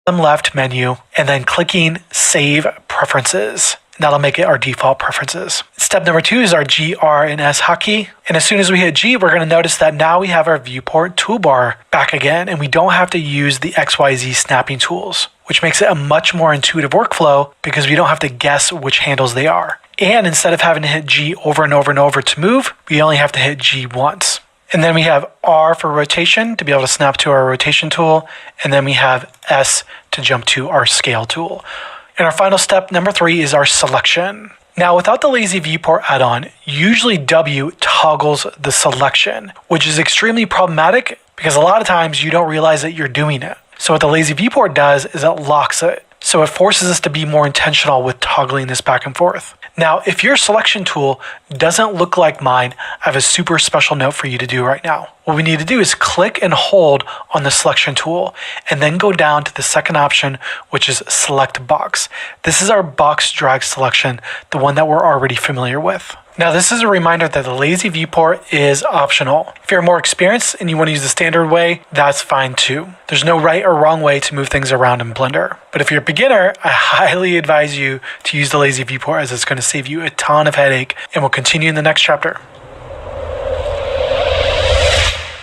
bottom left menu and then clicking Save Preferences. That'll make it our default preferences. Step number 2 is our G, R, and S hotkey. And as soon as we hit G, we're going to notice that now we have our viewport toolbar back again, and we don't have to use the XYZ snapping tools, which makes it a much more intuitive workflow because we don't have to guess which handles they are. And instead of having to hit G over and over and over to move, we only have to hit G once. And then we have R for rotation to be able to snap to our rotation tool. And then we have S to jump to our scale tool. And our final step, number 3, is our selection. Now, without the Lazy Viewport add-on, usually W toggles the selection, which is extremely problematic because a lot of times you don't realize that you're doing it. So what the Lazy Viewport does is it locks it. So it forces us to be more intentional with toggling this back and forth. Now, if your selection tool doesn't look like mine, I have a super special note for you to do right now. What we need to do is click and hold on the selection tool and then go down to the second option, which is select box. This is our box drag selection, the one that we're already familiar with. Now, this is a reminder that the Lazy Viewport is optional. If you're more experienced and you want to use the standard way, that's fine too. There's no right or wrong way to move things around in Blender. But if you're a beginner, I highly advise you to use the Lazy Viewport as it's going to save you a ton of headache, and we'll continue in the next chapter.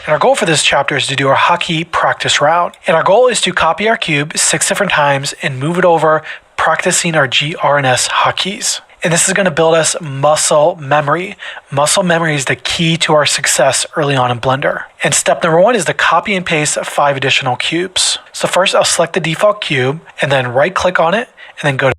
And our goal for this chapter is to do our hotkey practice round. And our goal is to copy our cube 6 different times and move it over, practicing our G, R, and S hotkeys. And this is going to build us muscle memory. Muscle memory is the key to our success early on in Blender. And step number 1 is to copy and paste 5 additional cubes. So first I'll select the default cube and then right click on it and then go to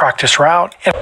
practice round. And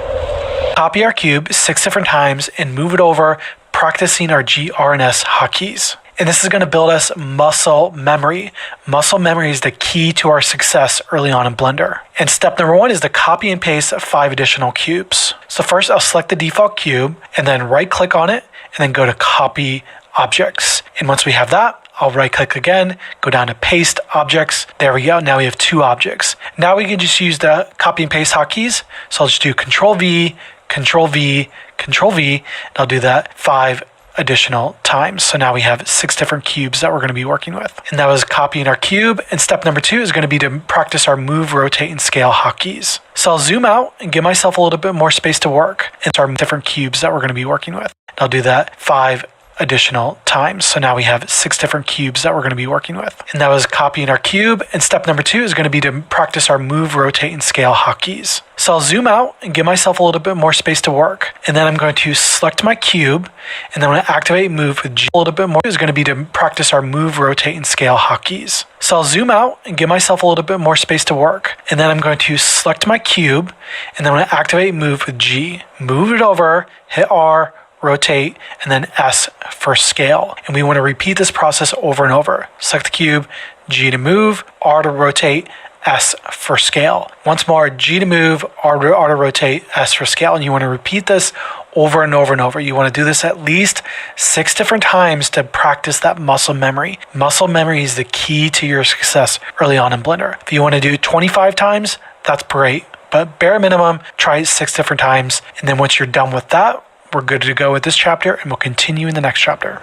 copy our cube 6 different times and move it over, practicing our G, R, and S hotkeys. And this is going to build us muscle memory. Muscle memory is the key to our success early on in Blender. And step number 1 is to copy and paste 5 additional cubes. So first I'll select the default cube and then right click on it and then go to copy objects. And once we have that, I'll right click again, go down to paste objects. There we go. Now we have 2 objects. Now we can just use the copy and paste hotkeys. So I'll just do Control V, Control V, Control V, and I'll do that 5 additional times. So now we have 6 different cubes that we're going to be working with. And that was copying our cube. And step number 2 is going to be to practice our move, rotate, and scale hotkeys. So I'll zoom out and give myself a little bit more space to work. And our different cubes that we're going to be working with. And I'll do that 5 additional times. So now we have 6 different cubes that we're going to be working with. And that was copying our cube. And step number 2 is going to be to practice our move, rotate, and scale hotkeys. So I'll zoom out and give myself a little bit more space to work. And then I'm going to select my cube. And then I'm going to activate move with G. A little bit more is going to be to practice our move, rotate, and scale hotkeys. So I'll zoom out and give myself a little bit more space to work. And then I'm going to select my cube. And then I'm going to activate move with G. Move it over, hit R, rotate, and then S for scale. And we want to repeat this process over and over. Select the cube, G to move, R to rotate, S for scale. Once more, G to move, R to rotate, S for scale. And you want to repeat this over and over and over. You want to do this at least 6 different times to practice that muscle memory. Muscle memory is the key to your success early on in Blender. If you want to do 25 times, that's great. But bare minimum, try it 6 different times. And then once you're done with that, we're good to go with this chapter, and we'll continue in the next chapter.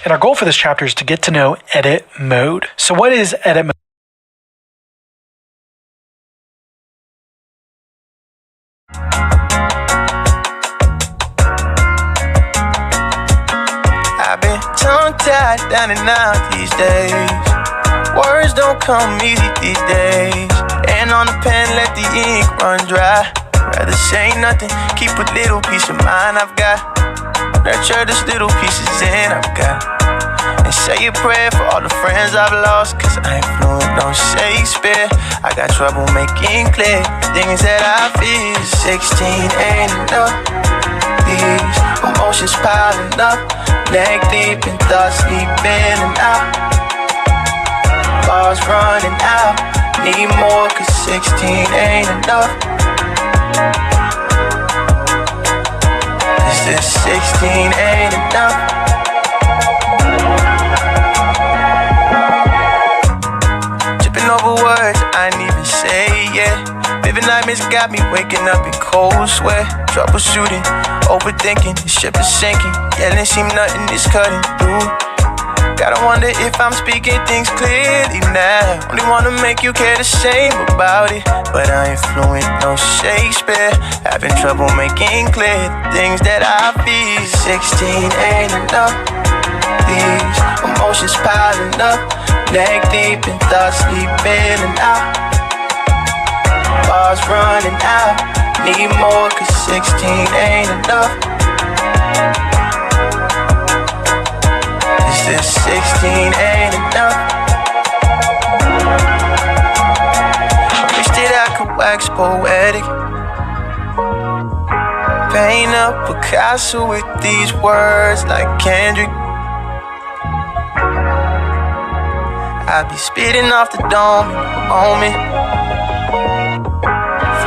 And our goal for this chapter is to get to know edit mode. So what is edit mode? I've been tongue-tied down and out these days. Words don't come easy these days. And on the pen, let the ink run dry. Rather say nothing, keep a little piece of mind I've got. Nurture this little pieces in I've got. And say a prayer for all the friends I've lost, cause I ain't fluent on Shakespeare. I got trouble making clear things that I feel. 16 ain't enough. These emotions piling up, neck deep in thoughts sleeping and out. Bars running out, need more cause 16 ain't enough. Cause this 16 ain't enough. Tripping over words I ain't even say yet. Vivid nightmares got me waking up in cold sweat. Troubleshooting, overthinking, the ship is sinking. Yelling seem nothing is cutting through. Gotta wonder if I'm speaking things clearly now. Only wanna make you care the same about it. But I ain't fluent, no Shakespeare. Having trouble making clear things that I feel. 16 ain't enough. These emotions piling up, neck deep in thoughts sleeping and out. Bars running out, need more cause 16 ain't enough. This 16 ain't enough. I wish that I could wax poetic, paint up Picasso with these words like Kendrick. I be spitting off the dome in a moment,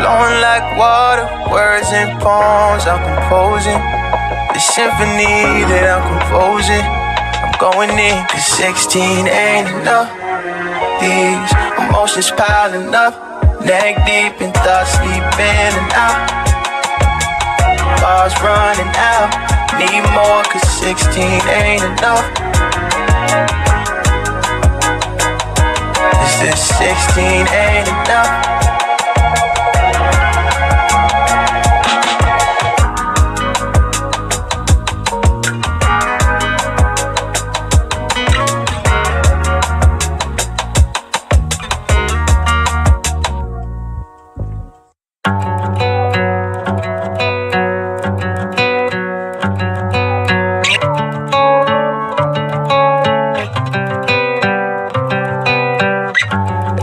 flowing like water, words and poems I'm composing. The symphony that I'm composing, going in, cause 16 ain't enough. These emotions piling up, neck deep in thoughts sleeping and out. Bars running out, need more cause 16 ain't enough. Cause this 16 ain't enough.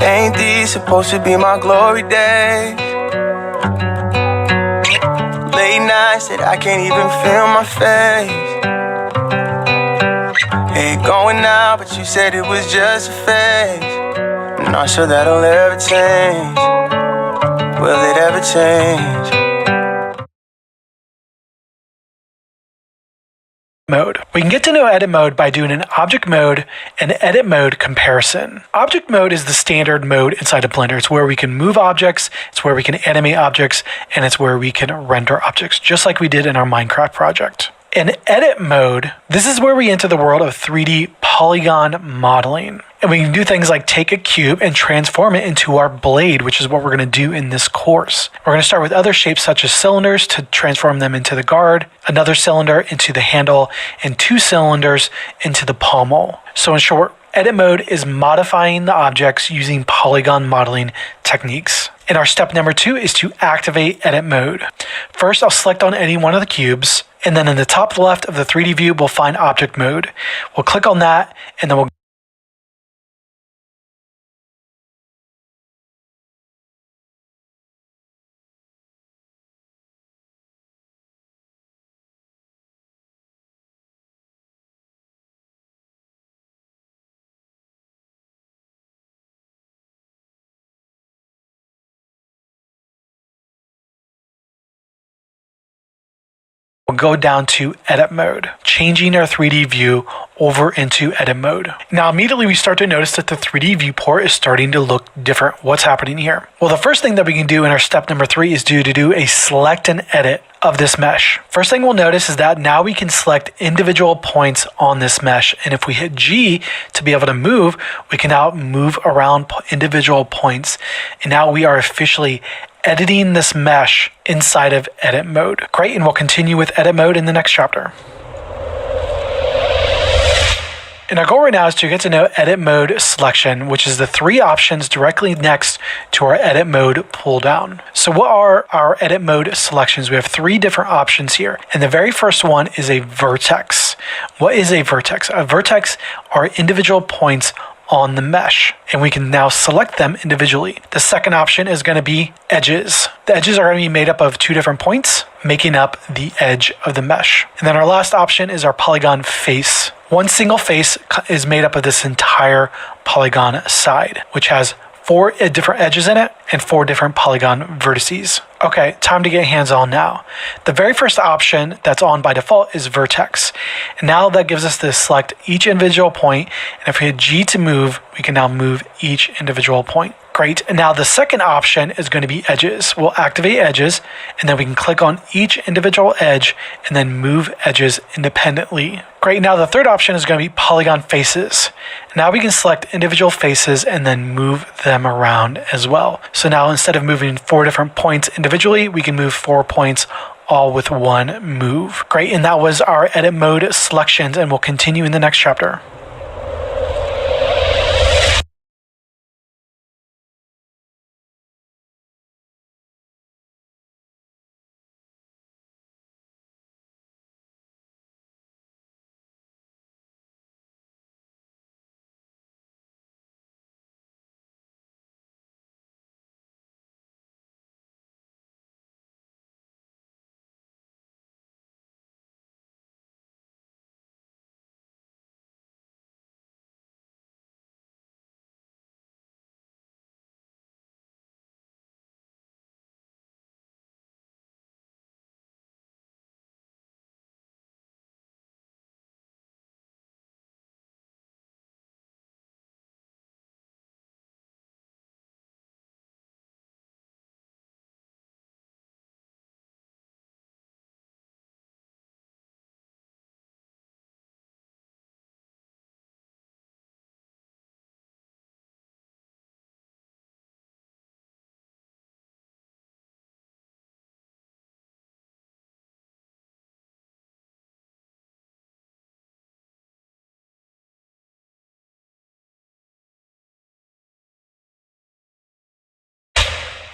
Ain't these supposed to be my glory days? Late nights that I can't even feel my face. Ain't going out, but you said it was just a phase. I'm not sure that'll ever change. Will it ever change? Mode. We can get to know edit mode by doing an object mode and edit mode comparison. Object mode is the standard mode inside of Blender. It's where we can move objects, it's where we can animate objects, and it's where we can render objects, just like we did in our Minecraft project. In edit mode, this is where we enter the world of 3D polygon modeling. And we can do things like take a cube and transform it into our blade, which is what we're going to do in this course. We're going to start with other shapes such as cylinders to transform them into the guard, another cylinder into the handle, and 2 cylinders into the pommel. So in short, edit mode is modifying the objects using polygon modeling techniques. And our step number 2 is to activate edit mode. First, I'll select on any one of the cubes, and then in the top left of the 3D view, we'll find object mode. We'll click on that, and then we'll go down to edit mode, changing our 3D view over into edit mode. Now immediately we start to notice that the 3D viewport is starting to look different. What's happening here? Well, the first thing that we can do in our step number 3 is to do a select and edit of this mesh. First thing we'll notice is that now we can select individual points on this mesh, and if we hit G to be able to move, we can now move around individual points, and now we are officially editing this mesh inside of edit mode. Great, and we'll continue with edit mode in the next chapter. And our goal right now is to get to know edit mode selection, which is the 3 options directly next to our edit mode pull down. So what are our edit mode selections? We have 3 different options here. And the very first one is a vertex. What is a vertex? A vertex are individual points on the mesh, and we can now select them individually. The second option is going to be edges. The edges are going to be made up of 2 different points, making up the edge of the mesh. And then our last option is our polygon face. One single face is made up of this entire polygon side, which has 4 different edges in it and 4 different polygon vertices. Okay, time to get hands-on now. The very first option that's on by default is vertex. And now that gives us to select each individual point, and if we hit G to move, we can now move each individual point. Great, and now the second option is going to be edges. We'll activate edges, and then we can click on each individual edge and then move edges independently. Great, now the third option is going to be polygon faces. Now we can select individual faces and then move them around as well. So now instead of moving 4 different points individually, we can move 4 points all with one move. Great, and that was our edit mode selections, and we'll continue in the next chapter.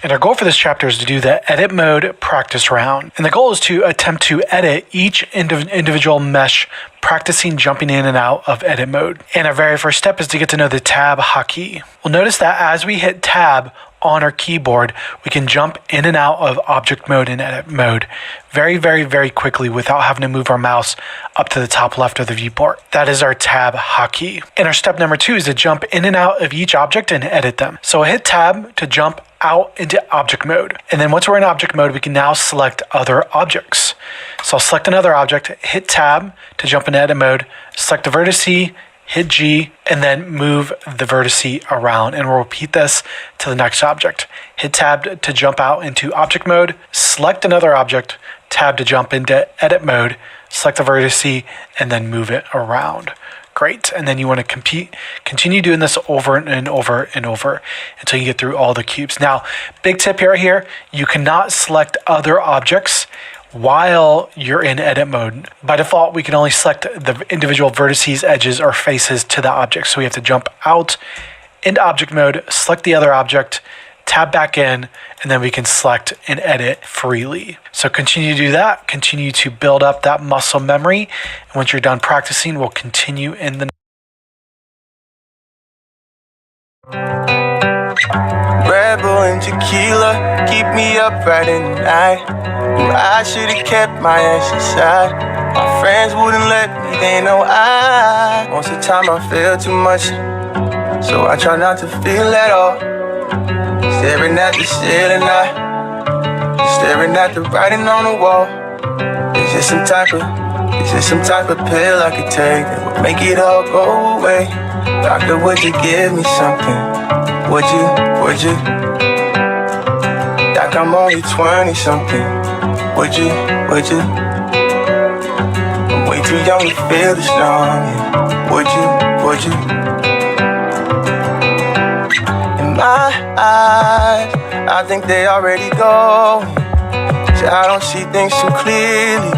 And our goal for this chapter is to do the edit mode practice round. And the goal is to attempt to edit each individual mesh, practicing jumping in and out of edit mode. And our very first step is to get to know the tab hotkey. We'll notice that as we hit tab on our keyboard, we can jump in and out of object mode and edit mode very quickly without having to move our mouse up to the top left of the viewport. That is our tab hotkey. And our step number 2 is to jump in and out of each object and edit them. So I'll hit tab to jump out into object mode. And then once we're in object mode, we can now select other objects. So I'll select another object, hit tab to jump into edit mode, select the vertice, hit G, and then move the vertice around. And we'll repeat this to the next object. Hit tab to jump out into object mode, select another object, tab to jump into edit mode, select the vertice, and then move it around. Great. And then you want to continue doing this over and over and over until you get through all the cubes. Now, big tip here, you cannot select other objects while you're in edit mode. By default, we can only select the individual vertices, edges, or faces to the object. So we have to jump out into object mode, select the other object, tab back in, and then we can select and edit freely. So continue to do that, continue to build up that muscle memory. And once you're done practicing, we'll continue in the Red Bull and tequila keep me up right in the night. I should've kept my ass inside. My friends wouldn't let me, they know I most of the time I feel too much, so I try not to feel at all. Staring at the ceiling, staring at the writing on the wall. Is this some type of pill I could take that would make it all go away? Doctor, would you give me something? Would you? Doc, I'm only 20 something. Would you? I'm way too young to feel this strong. Yeah. Would you? In my eyes, I think they already go. See, I don't see things too clearly.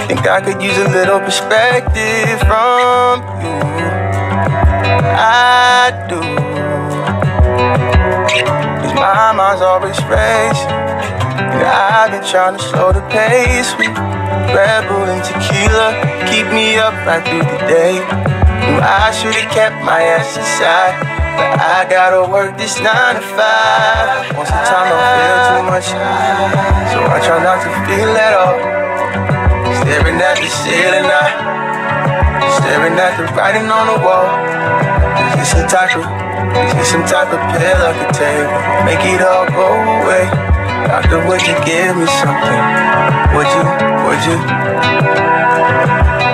Think I could use a little perspective from you. I do. 'Cause my mind's always racing, and I've been trying to slow the pace with Red Bull and tequila. Keep me up right through the day. Knew I should've kept my ass inside, but I gotta work this 9 to 5. Most of the time I feel too much, so I try not to feel at all. Staring at the ceiling, staring at the writing on the wall. Is this some type of pill I could take, make it all go away? Doctor, would you give me something? Would you?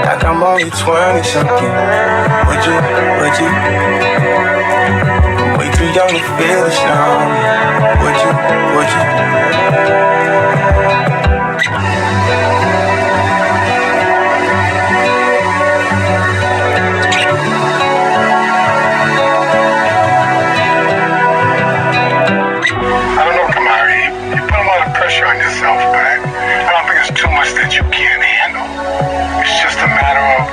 Like I'm only 20 something. Would you? I'm way too young to feel this now. Would you? On yourself, man. I don't think it's too much that you can't handle. It's just a matter of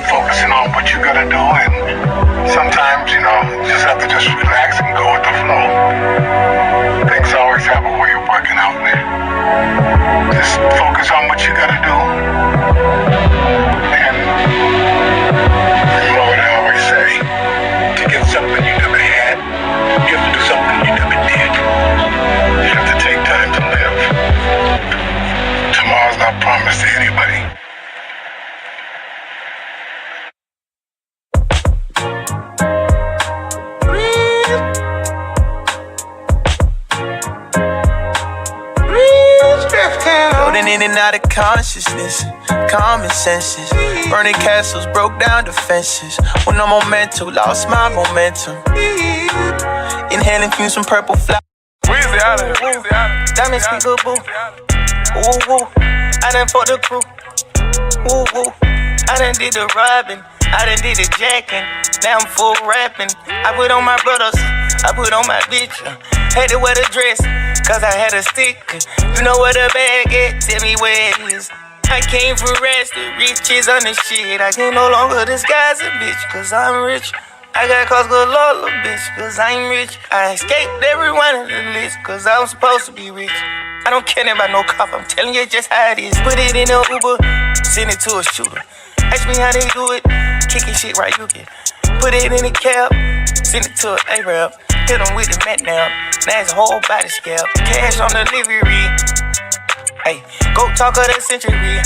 focusing on what you gotta do, and sometimes, you just have to just relax and go with the flow. Things always have a way of working out, man. Just focus on what you gotta do. And you know what I always say, to get something you never had, you have to do something you never did. You have to take time to live. Tomorrow's not promised to anybody. Floating in and out of consciousness, common senses. Burning castles, broke down defenses. With no momentum, lost my momentum. Inhaling fumes from purple flowers. Weezy out of here. Diamond speaker boo. Ooh woo. I done fought the crew. Ooh woo. I done did the robbing. I done did the jacking. Now I'm full rapping. I put on my brothers. I put on my bitch. Had to wear the dress, cause I had a stick. You know where the bag at? Tell me where it is. I came for rest. The riches on the shit. I can no longer disguise a bitch, cause I'm rich. I got cause good Lord, little bitch, cause I'm rich. I escaped every one of the list, cause I was supposed to be rich. I don't care about no cop, I'm telling you just how it is. Put it in a Uber, send it to a shooter. Ask me how they do it, kicking shit right, you can. Put it in a cab, send it to an A-Rap. Hit them with the mat now, now it's a whole body scalp. Cash on delivery, hey, go talk of the century.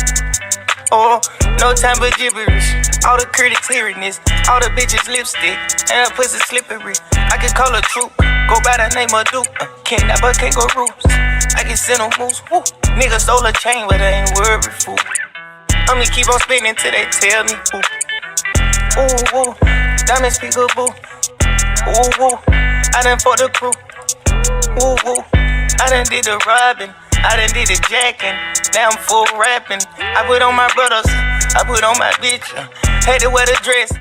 Oh, no time for gibberish. All the critics hearing this, all the bitches lipstick, and her pussy slippery. I can call a troop, go by the name of Duke. Kidnapper kangaroos, I can send them moose. Woo. Niggas stole a chain, but they ain't worried, fool. I'ma keep on spinning till they tell me, ooh. Ooh, ooh, diamond speaker, boo. Ooh, ooh, I done fought the crew. Ooh, ooh, I done did the robbing. I done did the jacking, now I'm full rapping. I put on my brothers, I put on my bitch. Had to wear the dress.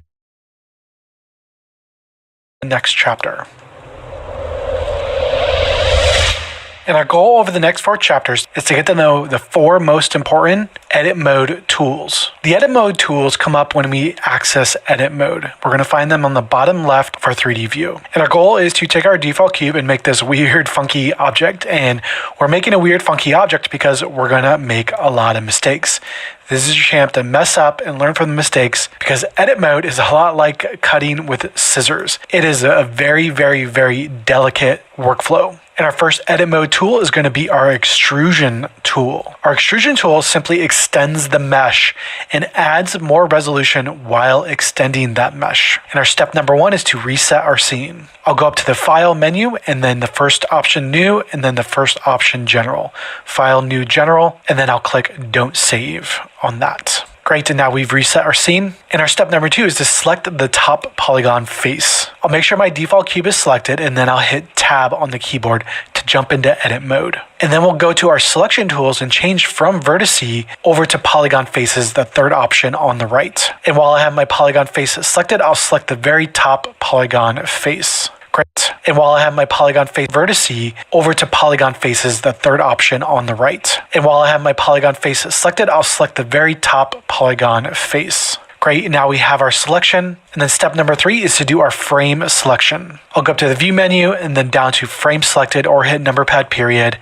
Next chapter. And our goal over the next 4 chapters is to get to know the 4 most important edit mode tools. The edit mode tools come up when we access edit mode. We're going to find them on the bottom left of our 3D view. And our goal is to take our default cube and make this weird, funky object. And we're making a weird, funky object because we're going to make a lot of mistakes. This is your chance to mess up and learn from the mistakes because edit mode is a lot like cutting with scissors. It is a very, very, very delicate workflow. And our first edit mode tool is going to be our extrusion tool. Our extrusion tool simply extends the mesh and adds more resolution while extending that mesh. And our step number 1 is to reset our scene. I'll go up to the File menu and then the first option New and then the first option General. File, New, General, and then I'll click Don't Save on that. Great, and now we've reset our scene. And our step number 2 is to select the top polygon face. I'll make sure my default cube is selected and then I'll hit Tab on the keyboard to jump into edit mode. And then we'll go to our selection tools and change from vertice over to polygon faces, the third option on the right. And while I have my polygon face selected, I'll select the very top polygon face. Great. And while I have my polygon face vertice over to polygon faces, the third option on the right. And while I have my polygon face selected, I'll select the very top polygon face. Great, now we have our selection. And then step number 3 is to do our frame selection. I'll go up to the view menu and then down to frame selected or hit number pad period.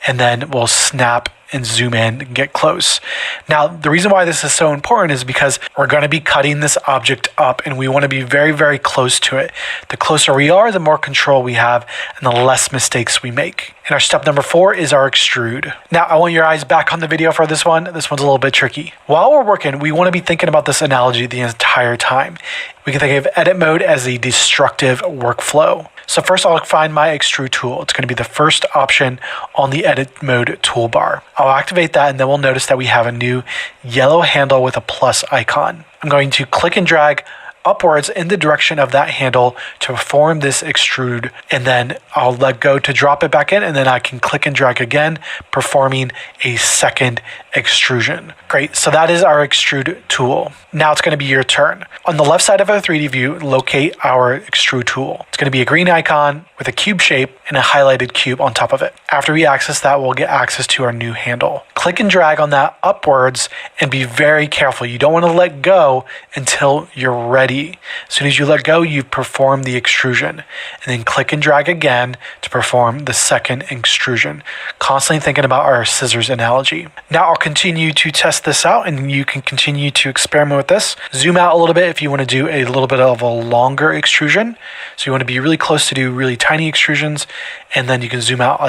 And then we'll snap and zoom in and get close. Now, the reason why this is so important is because we're going to be cutting this object up and we want to be very, very close to it. The closer we are, the more control we have and the less mistakes we make. And our step number 4 is our extrude. Now, I want your eyes back on the video for this one. This one's a little bit tricky. While we're working, we want to be thinking about this analogy the entire time. We can think of edit mode as a destructive workflow. So first I'll find my extrude tool. It's going to be the first option on the edit mode toolbar. I'll activate that and then we'll notice that we have a new yellow handle with a plus icon. I'm going to click and drag upwards in the direction of that handle to perform this extrude, and then I'll let go to drop it back in, and then I can click and drag again, performing a second extrusion. Great, so that is our extrude tool. Now it's going to be your turn. On the left side of our 3D view, locate our extrude tool. It's going to be a green icon with a cube shape and a highlighted cube on top of it. After we access that, we'll get access to our new handle. Click and drag on that upwards and be very careful. You don't want to let go until you're ready. As soon as you let go, you've performed the extrusion. And then click and drag again to perform the second extrusion. Constantly thinking about our scissors analogy. Now I'll continue to test this out and you can continue to experiment with this. Zoom out a little bit if you want to do a little bit of a longer extrusion. So you want to be really close to do really tiny extrusions, and then you can zoom out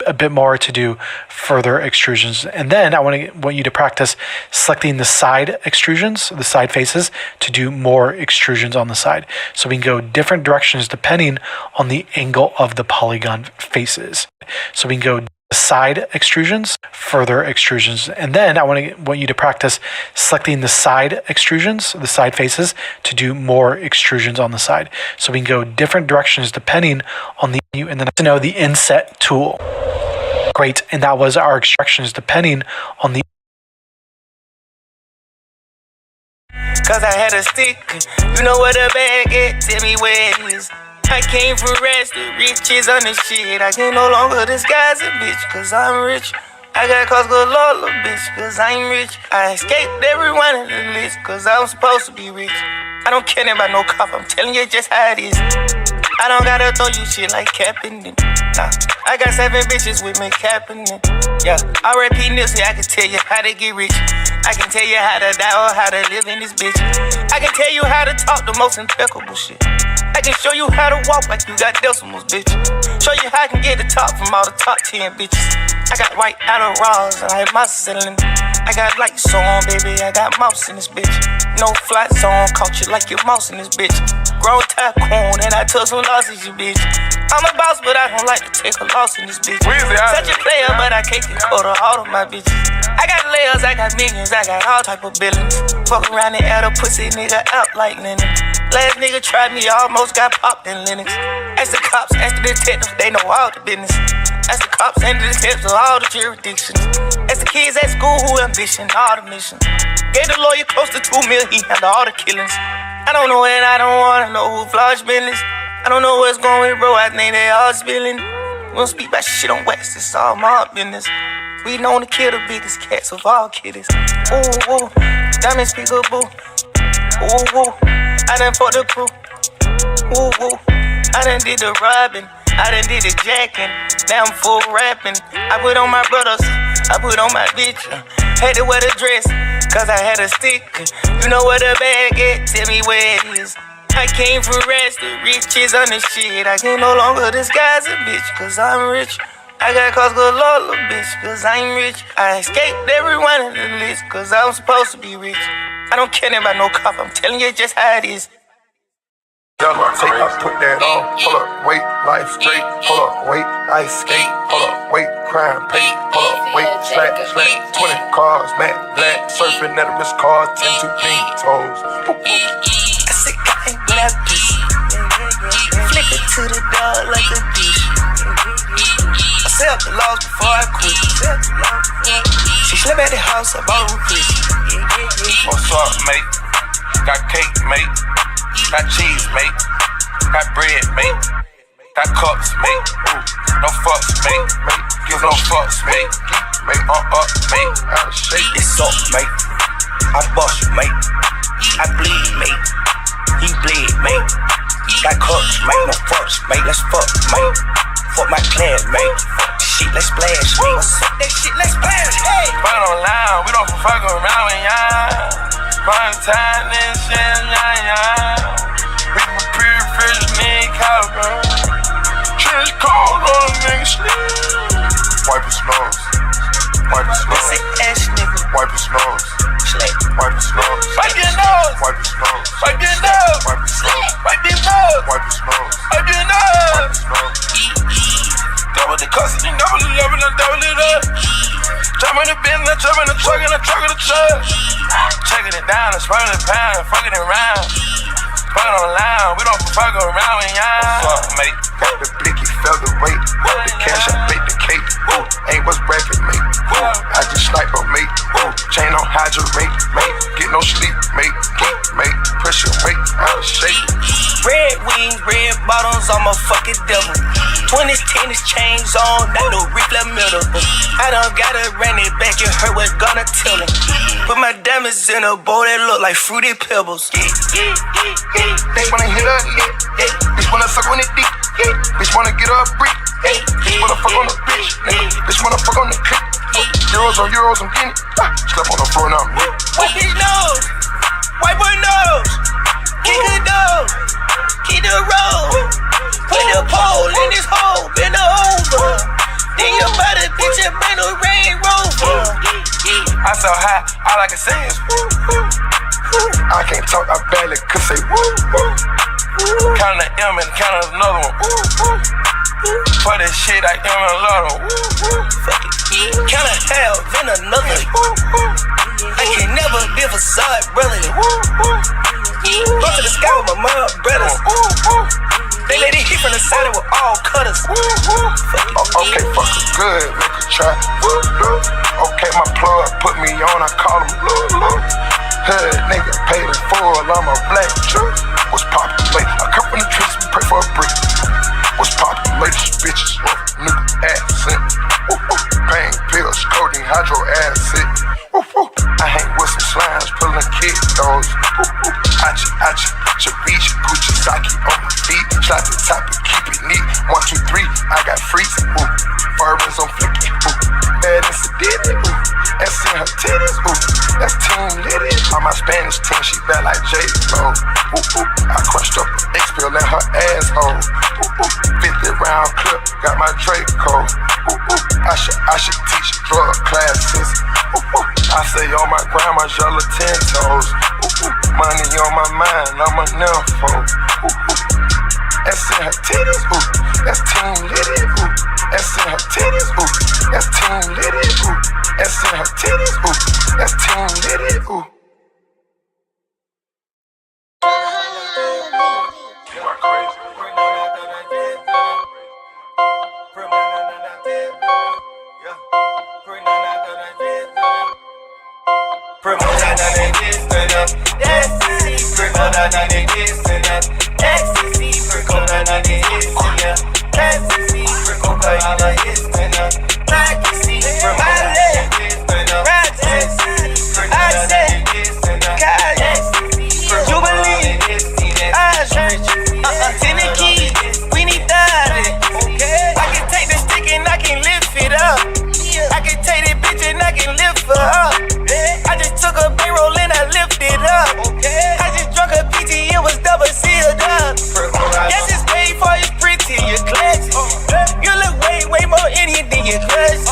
a bit more to do further extrusions. And then I want you to practice selecting the side extrusions, the side faces, to do more extrusions on the side. So we can go different directions depending on the angle of the polygon faces. So we can go side extrusions, further extrusions, and then I want you to practice selecting the side extrusions, the side faces, to do more extrusions on the side. So we can go different directions depending on the menu, and then to know the inset tool. Great, and that was our extrusions depending on the. Cause I had a stick, you know where the bag at, tell me where it is. I came for rest, the riches on this shit. I can no longer disguise a bitch, cause I'm rich. I got cause good Lord, little bitch, cause I'm rich. I escaped every one of the list, cause I'm supposed to be rich. I don't care about no cop, I'm telling you just how it is. I don't gotta throw you shit like Kaepernick. Nah, I got 7 bitches with me Kaepernick. Yeah, R.I.P. Nipsey, I can tell you how to get rich. I can tell you how to die or how to live in this bitch. I can tell you how to talk the most impeccable shit. I can show you how to walk like you got decimals, bitch. Show you how I can get the top from all the top 10 bitches. I got white Adderalls and I have my ceiling. I got lights on, baby, I got mouse in this bitch. No flat zone, caught you like your mouse in this bitch. Grown tycoon and I took some losses, you bitch. I'm a boss, but I don't like to take a loss in this bitch. Such a player, but I can't get caught of all of my bitches. I got layers, I got millions, I got all type of billions. Fuck around and add a pussy nigga out like Lennon. Last nigga tried me, almost got popped in Linux. Ask the cops, ask the detectives, they know all the business. Ask the cops and the detectives of all the jurisdictions. Ask the kids at school who ambition, all the missions. Gave the lawyer close to 2 million, he handled all the killings. I don't know and I don't wanna know who Florence business. I don't know what's going with bro, I think they all spilling. We don't speak about shit on wax, it's all mob business. We known to kill the biggest cats of all kitties. Ooh, ooh, diamond speaker boo. Ooh, ooh, I done fought the crew. Ooh, ooh, I done did the robbing. I done did the jacking. Now I'm full rapping. I put on my brothers, I put on my bitch. Had to wear the dress, cause I had a stick. You know where the bag at, tell me where it is. I came from rest, the riches on the shit. I can no longer disguise a bitch, cause I'm rich. I got cause good Lord, little bitch, cause I'm rich. I escaped every one of the list, cause I'm supposed to be rich. I don't care about no cop, I'm telling you just how it is. Yellow tape, I put that on. Hold up, wait, life straight. Hold up, wait, ice skate. Hold up, wait, crime pay. Hold up, wait, slack, 20 cars, matte black. Surfing at a wrist cars, 10 2 pink toes. I said, I ain't black bitch. Flick it to the dog like a bitch. I set up the laws before I quit. She slept at the house, I bought her a fish. What's up, mate? Got cake, mate. Got cheese, mate. Got bread, mate. Got cups, mate. No fucks, mate. Give no fucks, mate. Up, mate. Out of shape. It's up, mate. I bust, mate. I bleed, mate. He bleed, mate. Got cups, mate. No fucks, mate. Let's fuck, mate. Fuck my clan, mate. Shit, let's splash, mate. What's up, that shit? Let's splash, hey. Fuck online, we don't fuck around with y'all. Fun time, this shit, yeah. We were pretty fish, me, caliber. Trench cold on a nigga sleep. Wipe his nose. Wipe his nose. Say ass nigga. Wipe his nose. Slay. Wipe his nose. Wipe your nose. Wipe his nose. Wipe your nose. Wipe his nose. Wipe your nose. Wipe his nose. Wipe your Wipe nose. his nose. Double the cost, you double it up and I double it up. Jump in the business, jump in the truck and the truck in the truck. Checking it down, spraying the pound, fucking it round. Fucking online, we don't fuck around with y'all. What's up, mate? Got the blicky featherweight. The cash, I bake the cake. Ain't what's bracket, mate. I just snipe on mate. Chain on hydrate, mate. Get no sleep, mate. Geek, mate. Pressure, mate. Out of shape. Red wings, red bottoms, I'm a fucking devil. 20s, tennis chains on, not no reflect middle. I done gotta run it back, you heard what gonna tell him. Put my diamonds in a bowl that look like fruity pebbles. They wanna hit her lick. Bitch wanna suck on the dick. Bitch wanna get her a brick. Bitch wanna fuck on the bitch. Bitch wanna fuck on the clip. Euros on euros, I'm getting it. Slap on the floor now, I'm lit. Wipe his nose, wipe her nose, kick her nose, keep the road. Put the pole in this hole, bend her over. Then you buy the bitch and bring the Range Rover. I so high, all I can say is woo, woo. I can't talk, I barely could say woo, woo. Count the M and count another one. Woo, woo. For this shit, I am a lot of woo, woo. Fuck it. Count a hell, then another. I can never be a facade, brother. Go to the sky with my mom, brothers. They let it hit from the side, it with all cutters. Okay, fuck it good, make her try. Okay, my plug put me on, I call him Lou. Hood nigga, paid in full, I'm a black truck. What's poppin', late? I come from the trees, we pray for a brick. What's poppin', latest bitches, nigga accent. Pain pills, codeine, hydro acid. I hang with some slimes, pulling kid those. Achi, 1, 2, 3, I got freaks. Ooh, Furban's on flicky. Ooh, bad and sedated. Ooh, S in her titties. Ooh, that's Team Liddy. On my Spanish team, she bad like J-Lo. Ooh, ooh, I crushed up an X-Pill in her asshole. Ooh, ooh, 50 round clip, got my Draco. Ooh, ooh, I should teach drug classes. Ooh, ooh, I say on my grandma's yellow 10 toes. Ooh, ooh, money on my mind, I'm a nympho. Ooh, ooh, S in her titties. Ooh, that's Team Liddy. Ooh, S in her titties. Ooh, that's Team Liddy. Ooh, S in her titties. Ooh, that's Team Liddy. Ooh. You are crazy. I can take this bitch and I can lift her up. I just took a B-roll and I lifted up. I just drunk a PT, it was double sealed up. Yes, it's paid for, it's pretty, you're classy. You look way more Indian than your cousin.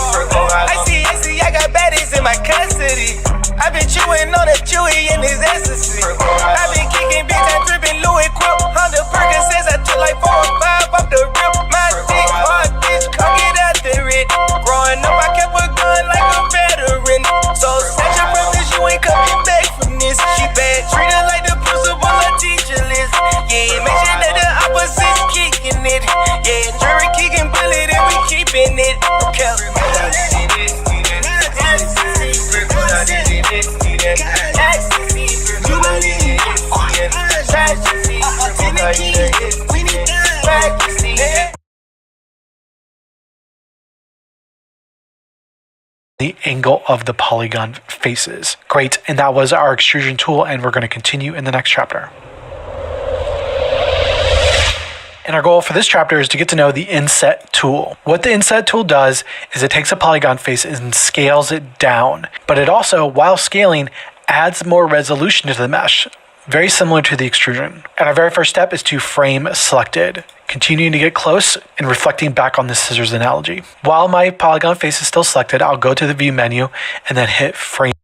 I see, I got baddies in my custody. I've been chewing on a chewy in his ecstasy. I've been kicking bitch, I'm dripping Louis Quip. 100 Percocets, I took like 4 or 5 off the rip. My dick hard, bitch, can't get out the rip. Growing up, I kept a gun like a veteran. So set your preference, you ain't coming back from this. She bad, treat her like the principal of teacher list. Yeah, make sure that the opposite's kicking it. Yeah, jury kicking bullet and we keeping it. Okay. The angle of the polygon faces. Great, and that was our extrusion tool, and we're going to continue in the next chapter. And our goal for this chapter is to get to know the inset tool. What the inset tool does is it takes a polygon face and scales it down, but it also, while scaling, adds more resolution to the mesh, very similar to the extrusion. And our very first step is to frame selected, continuing to get close and reflecting back on the scissors analogy. While my polygon face is still selected, I'll go to the view menu and then hit frame.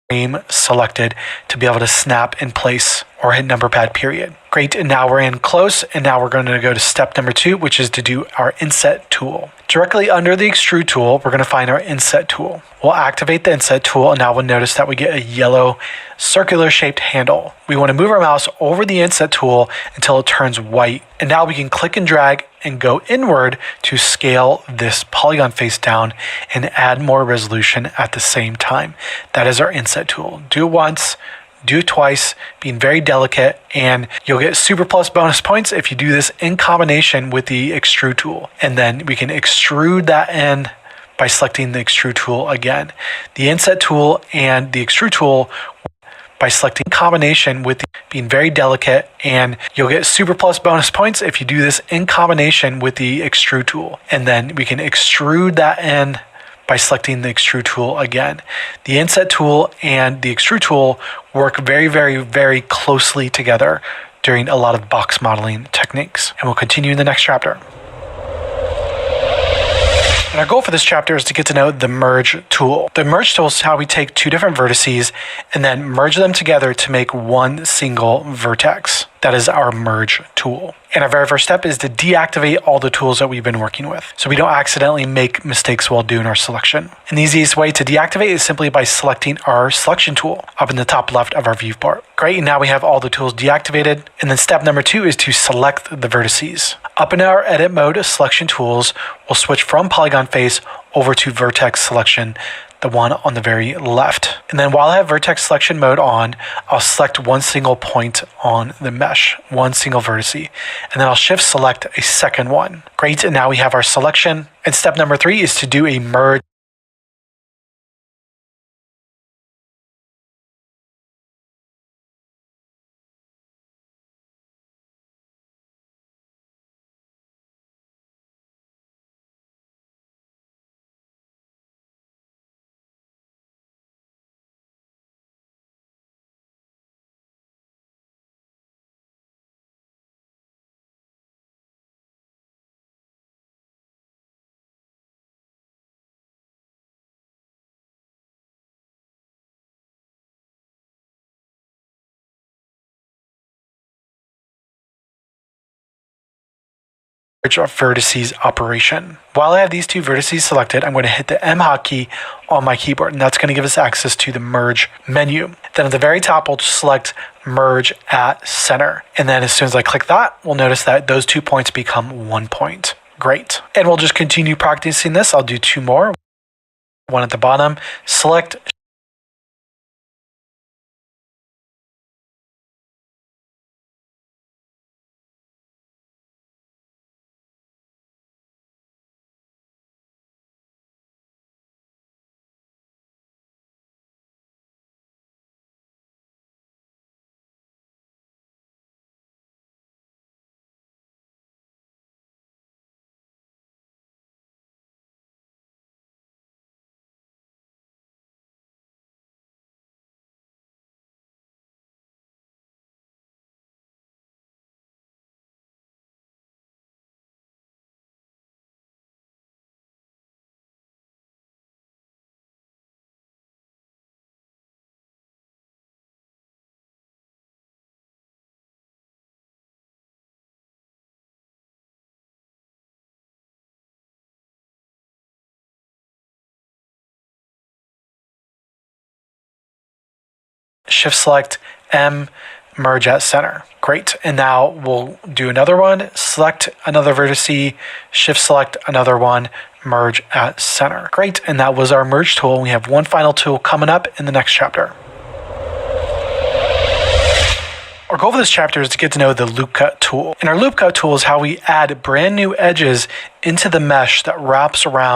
Frame selected to be able to snap in place or hit number pad period. Great, and now we're in close, and now we're going to go to step number 2, which is to do our inset tool. Directly under the extrude tool, we're going to find our inset tool. We'll activate the inset tool, and now we'll notice that we get a yellow circular shaped handle. We want to move our mouse over the inset tool until it turns white, and now we can click and drag and go inward to scale this polygon face down and add more resolution at the same time. That is our inset tool. Do it once, do it twice, being very delicate, and you'll get super plus bonus points if you do this in combination with the extrude tool. And then we can extrude that in by selecting the extrude tool again. The inset tool and the extrude tool by selecting combination with the, being very delicate, and you'll get super plus bonus points if you do this in combination with the extrude tool. And then we can extrude that in by selecting the extrude tool again. The inset tool and the extrude tool work very, very, very closely together during a lot of box modeling techniques. And we'll continue in the next chapter. And our goal for this chapter is to get to know the merge tool. The merge tool is how we take two different vertices and then merge them together to make one single vertex. That is our merge tool. And our very first step is to deactivate all the tools that we've been working with, so we don't accidentally make mistakes while doing our selection. And the easiest way to deactivate is simply by selecting our selection tool up in the top left of our viewport. Great, and now we have all the tools deactivated. And then step number 2 is to select the vertices. Up in our edit mode selection tools, we'll switch from polygon face over to vertex selection, the one on the very left. And then while I have vertex selection mode on, I'll select one single point on the mesh, one single vertice, and then I'll shift select a second one. Great, and now we have our selection. And step number 3 is to do a merge. Vertices operation. While I have these two vertices selected, I'm going to hit the M hotkey on my keyboard, and that's going to give us access to the merge menu. Then at the very top, we'll select merge at center. And then as soon as I click that, we'll notice that those 2 points become 1 point. Great. And we'll just continue practicing this. I'll do 2 more. One at the bottom, select shift select M, merge at center. Great. And now we'll do another one, select another vertice, shift select another one, merge at center. Great. And that was our merge tool. We have one final tool coming up in the next chapter. Our goal for this chapter is to get to know the loop cut tool. And our loop cut tool is how we add brand new edges into the mesh that wraps around